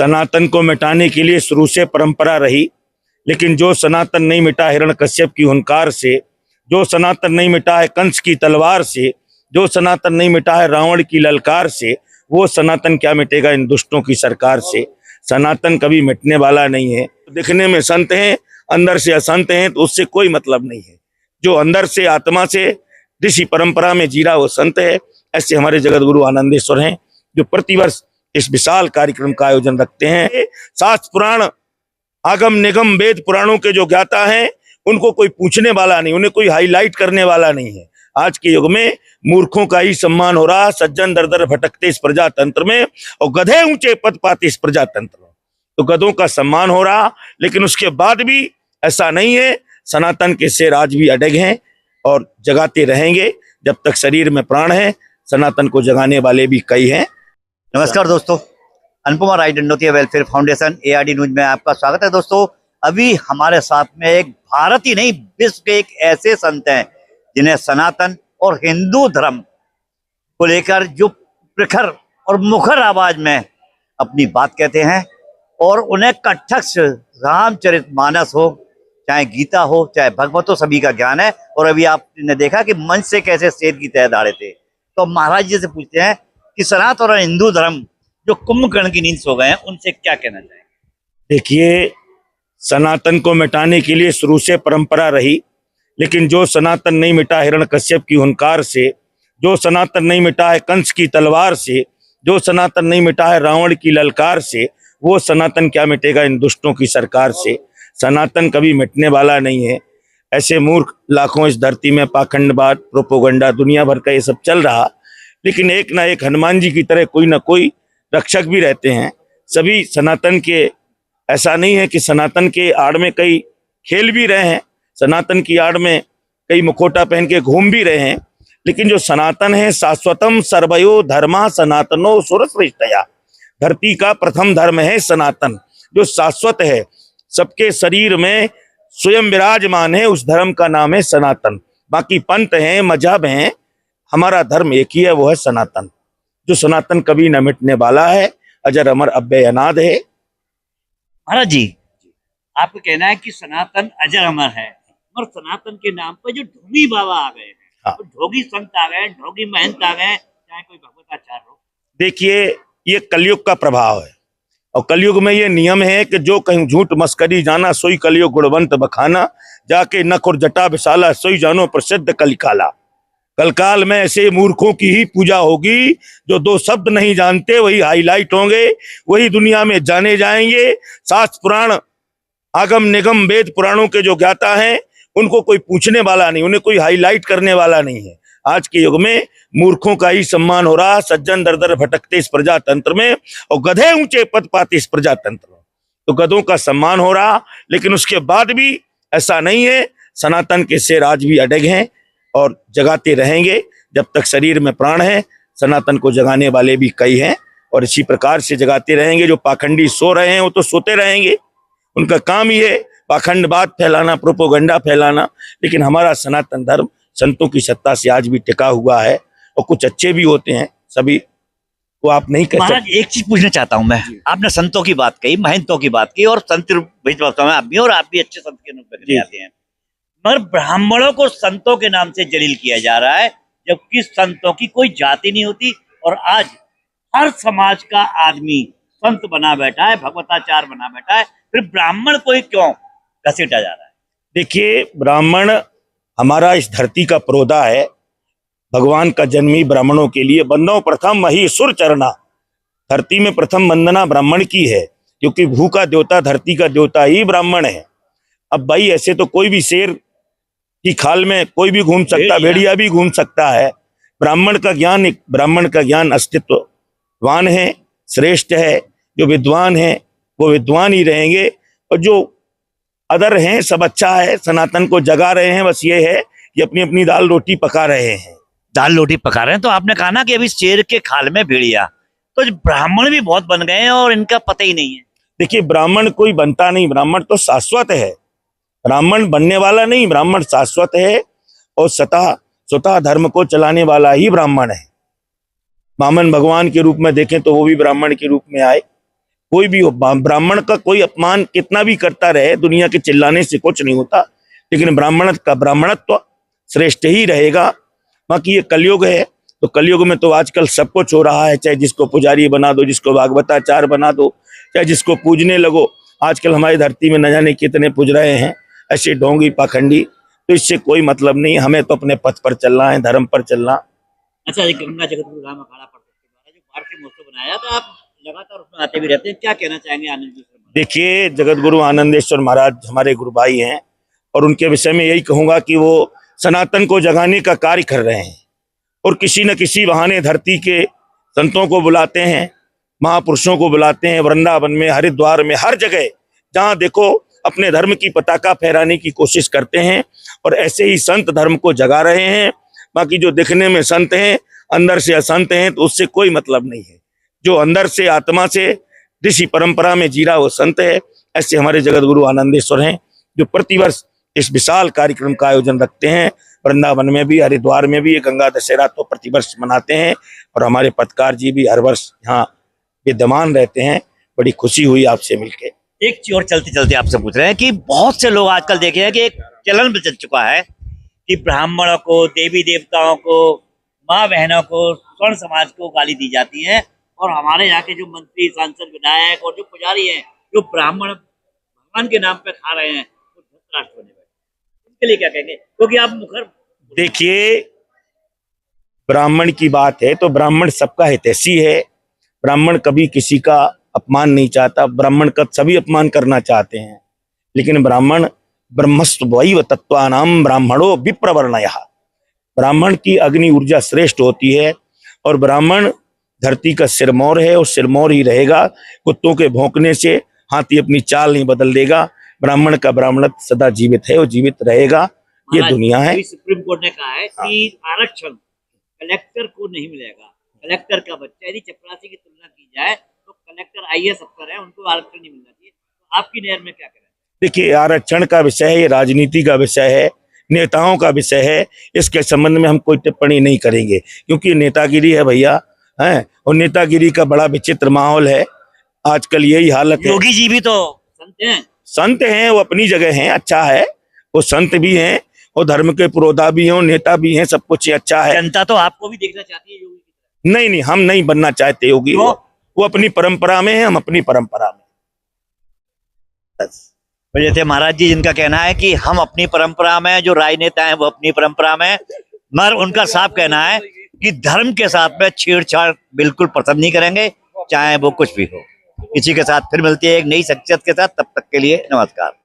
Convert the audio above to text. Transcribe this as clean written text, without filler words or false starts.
सनातन को मिटाने के लिए शुरू से परंपरा रही, लेकिन जो सनातन नहीं मिटा हिरण्यकश्यप की हुंकार से, जो सनातन नहीं मिटा है कंस की तलवार से, जो सनातन नहीं मिटा है रावण की ललकार से, वो सनातन क्या मिटेगा इन दुष्टों की सरकार से। सनातन कभी मिटने वाला नहीं है। दिखने में संत हैं, अंदर से असंत हैं, तो उससे कोई मतलब नहीं है। जो अंदर से आत्मा से ऋषि परंपरा में जीरा वो संत है। ऐसे हमारे जगत गुरु आनंदेश्वर हैं, जो प्रतिवर्ष इस विशाल कार्यक्रम का आयोजन रखते हैं। शास्त्र पुराण आगम निगम वेद पुराणों के जो ज्ञाता हैं, उनको कोई पूछने वाला नहीं, उन्हें कोई हाईलाइट करने वाला नहीं है। आज के युग में मूर्खों का ही सम्मान हो रहा, सज्जन दर दर भटकते इस प्रजातंत्र में, और गधे ऊंचे पद पाते इस प्रजातंत्र में। तो गधों का सम्मान हो रहा, लेकिन उसके बाद भी ऐसा नहीं है। सनातन के शेर आज भी अडग हैं और जगाते रहेंगे जब तक शरीर में प्राण है। सनातन को जगाने वाले भी कई हैं। नमस्कार दोस्तों, Anupama Rai Dandotiya welfare foundation ARD news में आपका स्वागत है। दोस्तों, अभी हमारे साथ में एक भारत ही नहीं विश्व के एक ऐसे संत हैं जिन्हें सनातन और हिंदू धर्म को लेकर जो प्रखर और मुखर आवाज में अपनी बात कहते हैं, और उन्हें कटक्ष रामचरितमानस हो, चाहे गीता हो, चाहे भगवत हो, सभी का ज्ञान है। और अभी आपने देखा कि मंच से कैसे शेर की तह दाड़े थे। तो महाराज जी से पूछते हैं कि सनातन और हिंदू धर्म जो कुंभकर्ण की नींद सो गए हैं, उनसे क्या कहना चाहेंगे? देखिए, सनातन को मिटाने के लिए शुरू से परंपरा रही, लेकिन जो सनातन नहीं मिटा हिरण्यकश्यप की हुंकार से, जो सनातन नहीं मिटा है कंस की तलवार से, जो सनातन नहीं मिटा है रावण की ललकार से, वो सनातन क्या मिटेगा इन दुष्टों की सरकार से। सनातन कभी मिटने वाला नहीं है। ऐसे मूर्ख लाखों इस धरती में, पाखंडवाद, प्रोपोगंडा, दुनिया भर का ये सब चल रहा, लेकिन एक ना एक हनुमान जी की तरह कोई ना कोई रक्षक भी रहते हैं। सभी सनातन के, ऐसा नहीं है कि सनातन के आड़ में कई खेल भी रहे हैं, सनातन की आड़ में कई मुखोटा पहन के घूम भी रहे हैं, लेकिन जो सनातन है, शाश्वतम सर्वयो धर्मा सनातनो सुरश्रेष्ठया, धरती का प्रथम धर्म है सनातन, जो शाश्वत है, सबके शरीर में स्वयं विराजमान है, उस धर्म का नाम है सनातन। बाकी पंथ हैं, मजहब हैं, हमारा धर्म एक ही है, वो है सनातन। जो सनातन कभी न मिटने वाला है, अजर अमर अव्यय अनाद है। महाराज जी, आपका कहना है कि सनातन अजर अमर है, और सनातन के नाम पर जो ढोगी बाबा आ गए हैं, हाँ। ढोगी संत आ गए, ढोगी महंत आ गए, चाहे कोई भगवताचार्य हो। देखिए, ये कलयुग का प्रभाव है, और कलयुग में ये नियम है कि जो कहीं झूठ मस्करी जाना, सोई कलयुग गुणवंत बखाना, जाके नख और जटा विशाला, सोई जानो प्रसिद्ध कलिकाला। कलकाल में ऐसे मूर्खों की ही पूजा होगी, जो दो शब्द नहीं जानते, वही हाईलाइट होंगे, वही दुनिया में जाने जाएंगे। शास्त्र पुराण आगम निगम वेद पुराणों के जो ज्ञाता हैं, उनको कोई पूछने वाला नहीं, उन्हें कोई हाईलाइट करने वाला नहीं है। आज के युग में मूर्खों का ही सम्मान हो रहा, सज्जन दर दर भटकते इस प्रजातंत्र में, और गधे ऊंचे पद पाते इस प्रजातंत्र में। तो गधों का सम्मान हो रहा, लेकिन उसके बाद भी ऐसा नहीं है। सनातन के शेर आज भी अडग हैं और जगाते रहेंगे जब तक शरीर में प्राण है। सनातन को जगाने वाले भी कई हैं, और इसी प्रकार से जगाते रहेंगे। जो पाखंडी सो रहे हैं, वो तो सोते रहेंगे, उनका काम ही है पाखंडवाद फैलाना, प्रोपोगंडा फैलाना। लेकिन हमारा सनातन धर्म संतों की सत्ता से आज भी टिका हुआ है, और कुछ अच्छे भी होते हैं, सभी को आप नहीं कह सकते। महाराज, एक चीज पूछना चाहता हूं मैं, आपने संतों की बात कही, महंतों की बात की, और संत आप भी, और आप भी अच्छे संत के रूप में आते हैं, मगर ब्राह्मणों को संतों के नाम से जलील किया जा रहा है, जबकि संतों की कोई जाति नहीं होती। और आज हर समाज का आदमी संत बना बैठा है, भगवताचार्य बना बैठा है, फिर ब्राह्मण को ही क्यों घसीटा जा रहा है? देखिए, ब्राह्मण हमारा इस धरती का प्रोदा है, भगवान का जन्म ही ब्राह्मणों के लिए। बंदो प्रथम मही सुर चरना, धरती में प्रथम वंदना ब्राह्मण की है, क्योंकि भू का देवता, धरती का देवता ही ब्राह्मण है। अब भाई, ऐसे तो कोई भी शेर की खाल में कोई भी घूम सकता, भेड़िया भी घूम सकता है। ब्राह्मण का ज्ञान अस्तित्ववान है, श्रेष्ठ है। जो विद्वान है वो विद्वान ही रहेंगे, और जो अदर हैं सब अच्छा है। सनातन को जगा रहे हैं, बस ये है कि अपनी अपनी दाल रोटी पका रहे हैं। दाल रोटी पका रहे हैं। तो आपने कहा ना कि अभी शेर के खाल में भेड़िया, तो ब्राह्मण भी बहुत बन गए हैं और इनका पता ही नहीं है। देखिए, ब्राह्मण कोई बनता नहीं, ब्राह्मण तो शाश्वत है। ब्राह्मण बनने वाला नहीं, ब्राह्मण शाश्वत है, और स्वतः धर्म को चलाने वाला ही ब्राह्मण है। वामन भगवान के रूप में देखें तो वो भी ब्राह्मण के रूप में आए। कोई भी हो, ब्राह्मण का कोई अपमान कितना भी करता रहे, दुनिया के चिल्लाने से कुछ नहीं होता, लेकिन ब्राह्मणत्व श्रेष्ठ ही रहेगा। बाकी ये कलयुग है, तो कलयुग में तो आजकल सब कुछ हो रहा है, चाहे जिसको पुजारी बना दो, जिसको भागवताचार्य बना दो, चाहे जिसको पूजने लगो। आजकल हमारी धरती में न जाने कितने पूज रहे हैं ऐसे ढोंगी पाखंडी, तो इससे कोई मतलब नहीं। हमें तो अपने पथ पर चलना है, धर्म पर चलना। अच्छा, ये गंगा जगत गुरु राम अखाड़ा परिषद के द्वारा जो भारतीय महोत्सव बनाया, तो आप लगातार उसमें आते भी रहते हैं, क्या कहना चाहेंगे आनंद जी? देखिए, जगत गुरु आनंदेश्वर महाराज हमारे गुरु भाई हैं, और उनके विषय में यही कहूंगा कि वो सनातन को जगाने का कार्य कर रहे हैं, और किसी न किसी बहाने धरती के संतों को बुलाते हैं, महापुरुषों को बुलाते हैं, वृंदावन में, हरिद्वार में, हर जगह जहां देखो अपने धर्म की पताका फहराने की कोशिश करते हैं, और ऐसे ही संत धर्म को जगा रहे हैं। बाकी जो दिखने में संत हैं, अंदर से असंत हैं, तो उससे कोई मतलब नहीं है। जो अंदर से आत्मा से ऋषि परंपरा में जी रहा वो संत है। ऐसे हमारे जगत गुरु आनंदेश्वर हैं, जो प्रतिवर्ष इस विशाल कार्यक्रम का आयोजन रखते हैं। वृंदावन में भी, हरिद्वार में भी ये गंगा दशहरा तो प्रतिवर्ष मनाते हैं, और हमारे पत्रकार जी भी हर वर्ष यहाँ विद्यमान रहते हैं। बड़ी खुशी हुई आपसे मिलकर। एक चीज और चलते चलते आपसे पूछ रहे हैं कि बहुत से लोग आजकल देखे हैं कि एक चलन चल चुका है कि ब्राह्मणों को, देवी देवताओं को, माँ बहनों को, स्वर्ण समाज को गाली दी जाती है, और हमारे यहाँ के जो मंत्री, सांसद, विधायक और जो पुजारी हैं, जो ब्राह्मण भगवान के नाम पे खा रहे हैं, वो धृतराष्ट्र बने बैठे। इसके लिए क्या कहेंगे? क्योंकि आप मुखर देखिए, ब्राह्मण की बात है तो ब्राह्मण सबका हितैषी है। ब्राह्मण कभी किसी का अपमान नहीं चाहता, ब्राह्मण का सभी अपमान करना चाहते हैं, लेकिन ब्राह्मण ब्रह्मस्वैव तत्वानाम ब्राह्मणो विप्रवर्णयः, ब्राह्मण की अग्नि ऊर्जा श्रेष्ठ होती है, और ब्राह्मण धरती का सिरमौर है और सिरमौर ही रहेगा। कुत्तों के भौंकने से हाथी अपनी चाल नहीं बदल देगा। ब्राह्मण का ब्राह्मणत्व सदा जीवित है और जीवित रहेगा। ये दुनिया है। सुप्रीम कोर्ट ने कहा है कि आरक्षण कलेक्टर को नहीं मिलेगा। कलेक्टर का बच्चा, यदि चपरासी की तुलना की जाए तो कलेक्टर आईएएस अफसर है, उनको आरक्षण नहीं मिलना चाहिए। तो आपकी नहर में क्या करें? देखिए, आरक्षण का विषय है, ये राजनीति का विषय है, नेताओं का विषय है। इसके संबंध में हम कोई टिप्पणी नहीं करेंगे, क्योंकि नेतागिरी है भैया, है, और नेतागिरी का बड़ा विचित्र माहौल है आजकल। यही हालत है। योगी जी भी तो संत हैं, वो अपनी जगह हैं, अच्छा है, वो संत भी हैं और धर्म के पुरोधा भी हैं, नेता भी हैं, सब कुछ अच्छा है। जनता तो आपको भी देखना चाहती है योगी की तरह। नहीं नहीं, हम नहीं बनना चाहते योगी। वो अपनी परंपरा में है, हम अपनी परंपरा में। जैसे महाराज जी, जिनका कहना है कि हम अपनी परंपरा में, जो राजनेता हैं वो अपनी परंपरा में, मगर उनका साफ कहना है कि धर्म के साथ में छेड़छाड़ बिल्कुल पसंद नहीं करेंगे, चाहे वो कुछ भी हो। इसी के साथ फिर मिलती है एक नई शख्सियत के साथ। तब तक के लिए नमस्कार।